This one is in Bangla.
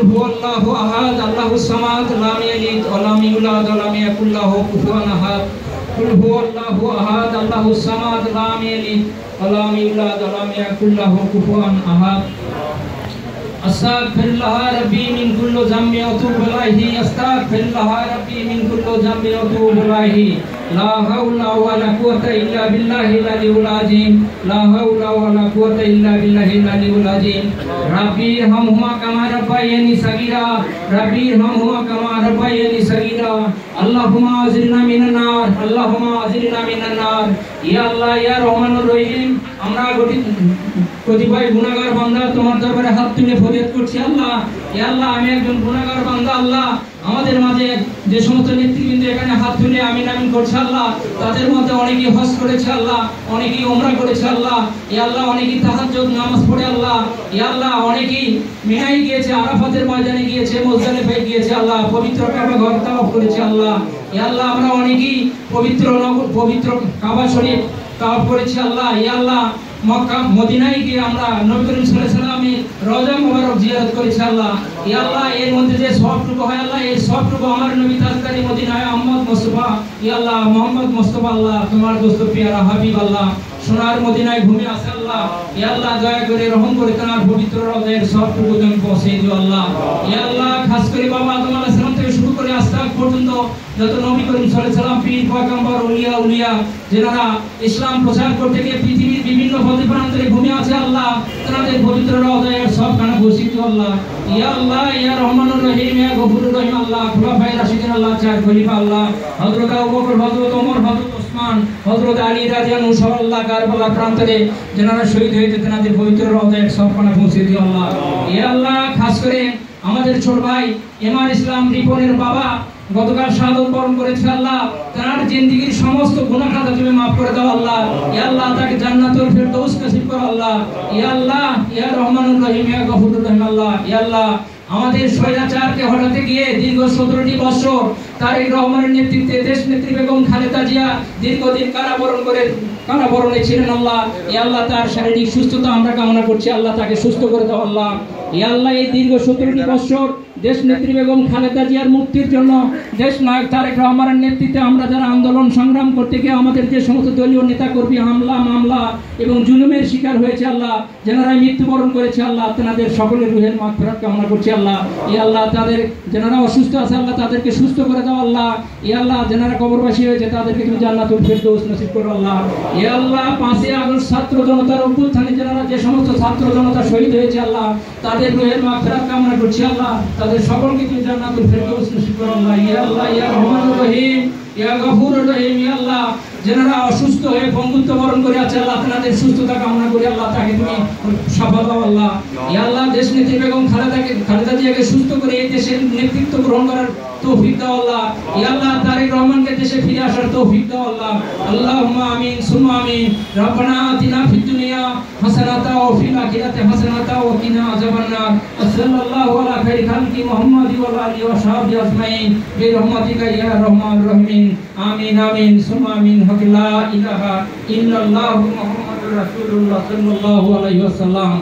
हुवल्लाहु अहद अल्लाहुस समाद लम यलिद व लम यूलद व लम यकुल लहु कुफुवन अहद कुल हुवल्लाहु अहद अल्लाहुस समाद लम यलिद व लम यूलद व लम यकुल लहु कुफुवन अहद अस्तगफिरुल्लाह रब्बी मिन कुल्लि ज़म्बि व अतूबु इलैहि अस्तगफिरुल्लाह रब्बी मिन कुल्लि ज़म्बि व अतूबु इलैहि ला हौला वला कुव्वता इल्ला बिल्लाहिल अलिय्यिल अज़ीम ला हौला वला कुव्वता इल्ला बिल्लाहिल अलिय्यिल अज़ीम रब्बी इरहमहुमा कमा रब्बयानी सगीरा रब्बी इरहमहुमा कमा रब्बयानी सगीरा अल्लाहुम्मा अजिरना मिनान नार अल्लाहुम्मा अजिरना मिनान नार या अल्लाह या रहमानुर रहीम আমরা কতিপয় গুনাহগার বান্দা তোমার দরবারে হাত তুলে ফরিয়াদ করছি আল্লাহ ইয়া আল্লাহ আমি একজন গুনাহগার বান্দা আল্লাহ আমাদের মাঝে যে সমস্ত নেতৃবৃন্দ এখানে হাত তুলে আমিন আমিন করছে আল্লাহ তাদের মধ্যে অনেকেই হজ করেছে আল্লাহ অনেকেই উমরা করেছে আল্লাহ ইয়া আল্লাহ অনেকেই তাহাজ্জুদ নামাজ পড়ে আল্লাহ ইয়া আল্লাহ অনেকেই মিনায় গিয়েছে আরাফাতের ময়দানে গিয়েছে মুজদালিফায় গিয়েছে আল্লাহ পবিত্র কাবা ঘর তাওয়াফ করেছে আল্লাহ ইয়া আল্লাহ আমরা অনেকেই পবিত্র কাবা শরীফ তাওয়াফ করেছি আল্লাহ ইয়া আল্লাহ মক্কা মদিনায় গিয়ে আমরা নবী করিম সাল্লাল্লাহু আলাইহি ওয়াসাল্লামের রওজা মুবারক জিয়ারত করেছি আল্লাহ ইয়া আল্লাহ এর মধ্যে যে সবটুকু হয় আল্লাহ এই সবটুকু আমার নবী তাজদারি মদিনায় মুহাম্মদ মুস্তাফা ইয়া আল্লাহ মুহাম্মদ মুস্তাফা আল্লাহ তোমার দোস্ত প্যারা হাবিব আল্লাহ সোনার মদিনায় ঘুরে আসে আল্লাহ ইয়া আল্লাহ দয়া করে রহম করে তোমার পবিত্র রওজার সবটুকু তুমি পৌঁছে দিও আল্লাহ ইয়া আল্লাহ খাস করে বাবা আদম আলাইহিস সালাম থেকে শুরু করে আজ তাক পর্যন্ত যত নবী করিম সাল্লাল্লাহু আলাইহি ওয়াসাল্লাম পীর পয়গম্বর উলিয়া যারা ইসলাম প্রচার করতে গিয়ে পৃথিবীর বিভিন্ন পদে প্রান্তরে ঘুরে আছে আল্লাহ তোমাদের পবিত্র রওজার সবখানে বসিয়ে দিও আল্লাহ ইয়া আল্লাহ ইয়া রহমানুর রহিম ইয়া গফুরুর রহিম আল্লাহ খুলাফায়ে রাশিদিন আল্লাহ চার খলিফা আল্লাহ হযরত আবু বকর হযরত ওমর হযরত ওসমান হযরত আলী রাদিয়াল্লাহু আনহু আল্লাহ কারবালা প্রান্তরে যারা শহীদ হয়েছে তাদের পবিত্র রওজায় সবখানে পৌঁছে দিও আল্লাহ ইয়া আল্লাহ খাস করে আমাদের ছোট ভাই ইমাম ইসলাম রিপনের বাবা গতকাল শাহাদাত বরণ করেছে আল্লাহ তার জিন্দেগীর সমস্ত গুনাহ খাতা তুমি maaf করে দাও আল্লাহ ইয়া আল্লাহ তাকে জান্নাতুল ফিরদৌস নসিব করো আল্লাহ ইয়া আল্লাহ ইয়া রহমানুর রহিম ইয়া গফুরুর রহিম আল্লাহ ইয়া আল্লাহ আমাদের স্বৈরাচারকে হটাতে গিয়ে দীর্ঘ 17টি বছর তারেক রহমানের নেতৃত্বে দেশ নেত্রী বেগম খালেদা জিয়া দীর্ঘদিন কারাবরণে ছিলেন আল্লাহ ইয়া আল্লাহ তার শারীরিক সুস্থতা আমরা কামনা করছি আল্লাহ তাকে সুস্থ করে দাও আল্লাহ ইয়া আল্লাহ এই দীর্ঘ 17টি বছর দেশ নেত্রী বেগম খালেদা জিয়ার মুক্তির জন্য দেশ নায়ক তারেক রহমানের নেতৃত্বে আমরা যারা আন্দোলন সংগ্রাম করতে গিয়ে আমাদের যে সমস্ত দলীয় নেতা কর্মী হামলা মামলা এবং জুলুমের শিকার হয়েছে আল্লাহ যারা মৃত্যুবরণ করেছে আল্লাহ তাদের সকলের রুহের মাগফিরাত কামনা করছি আল্লাহ ইয়া আল্লাহ তাদের যারা অসুস্থ আছে আল্লাহ তাদেরকে সুস্থ করে দাও আল্লাহ ইয়া আল্লাহ যারা কবরবাসী হয়েছে তাদেরকে তুমি জান্নাতুল ফিরদৌস নসিব করো আল্লাহ ইয়া আল্লাহ 5 আগস্ট ছাত্র জনতার অভ্যুত্থানে যারা যে সমস্ত ছাত্র জনতা শহীদ হয়েছে আল্লাহ তাদের রুহের মাগফিরাত কামনা করছি আল্লাহ তাদের সকলকে তুমি জান্নাতুল ফিরদৌস নসিব করো আল্লাহ ইয়া আল্লাহ ইয়া রহমানুর রহিম ইয়া গফুরুর রহিম ইয়া আল্লাহ যারা অসুস্থ হয়ে বন্ধুত্ব বরণ করে আছে আল্লাহ তাদের সুস্থতা কামনা করি আল্লাহ তাকে তুমি শাফা দাও আল্লাহ ইয়া আল্লাহ দেশ নেত্রী বেগম খালেদা জিয়াকে সুস্থ করে এই দেশের নেতৃত্ব গ্রহণ করার তৌফিক দাও আল্লাহ ইয়া আল্লাহ তারেক রহমানকে দেশে ফিরে আসার তৌফিক দাও আল্লাহ আল্লাহুম্মা আমিন সুম্মা আমিন রব্বানা আতিনা ফিদ দুনিয়া হাসানাতাও ওয়া ফিল আখিরাতি হাসানাতাও ওয়া কিনা আযাবান্নার সাল্লাল্লাহু আলা খাইরি খালকি মুহাম্মাদি ওয়া আলিহি ওয়া সাহবিহি আজমাইন বিরহমাতিকা ইয়া রহমানুর রহিম আমিন আমিন সুম্মা আমিন লা ইলাহা ইল্লাল্লাহু মুহাম্মাদুর রাসূলুল্লাহ সাল্লাল্লাহু আলাইহি ওয়াসাল্লাম।